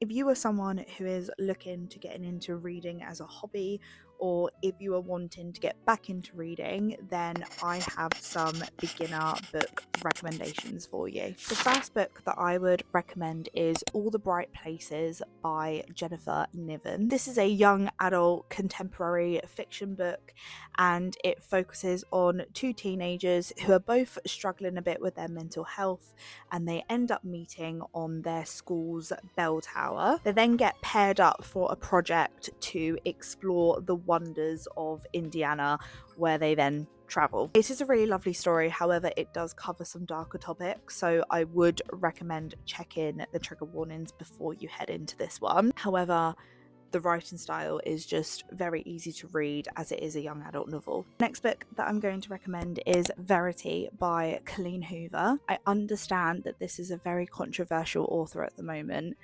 If you are someone who is looking to get into reading as a hobby, or if you are wanting to get back into reading, then I have some beginner book recommendations for you. The first book that I would recommend is All the Bright Places by Jennifer Niven. This is a young adult contemporary fiction book, and it focuses on two teenagers who are both struggling a bit with their mental health, and they end up meeting on their school's bell tower. They then get paired up for a project to explore the wonders of Indiana, where they then travel. It is a really lovely story, however it does cover some darker topics, so I would recommend checking the trigger warnings before you head into this one. However, the writing style is just very easy to read as it is a young adult novel. Next book that I'm going to recommend is Verity by Colleen Hoover. I understand that this is a very controversial author at the moment.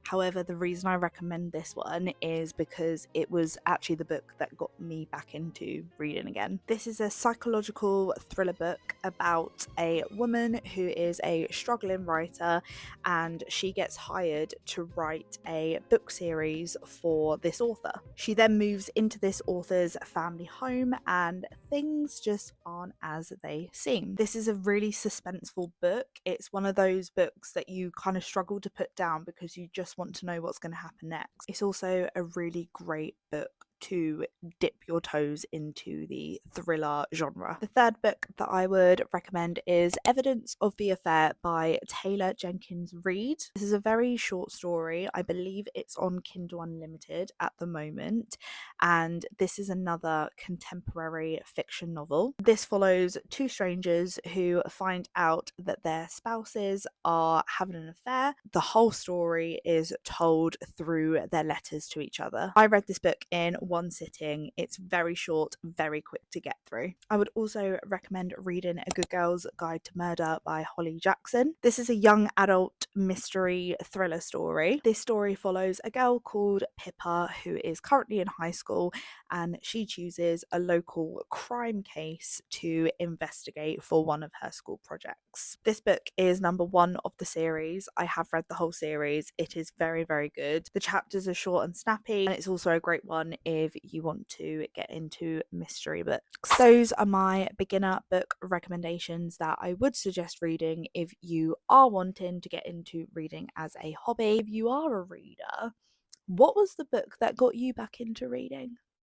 However, the reason I recommend this one is because it was actually the book that got me back into reading again. This is a psychological thriller book about a woman who is a struggling writer, and she gets hired to write a book series for this author. She then moves into this author's family home, and things just aren't as they seem. This is a really suspenseful book. It's one of those books that you kind of struggle to put down because you just want to know what's going to happen next. It's also a really great book to dip your toes into the thriller genre. The third book that I would recommend is Evidence of the Affair by Taylor Jenkins Reid. This is a very short story. I believe it's on Kindle Unlimited at the moment, and this is another contemporary fiction novel. This follows two strangers who find out that their spouses are having an affair. The whole story is told through their letters to each other. I read this book in one sitting. It's very short, very quick to get through. I would also recommend reading A Good Girl's Guide to Murder by Holly Jackson. This is a young adult mystery thriller story. This story follows a girl called Pippa who is currently in high school, and she chooses a local crime case to investigate for one of her school projects. This book is number one of the series. I have read the whole series. It is very, very good. The chapters are short and snappy, and it's also a great one if you want to get into mystery books. Those are my beginner book recommendations that I would suggest reading if you are wanting to get into reading as a hobby. If you are a reader, what was the book that got you back into reading?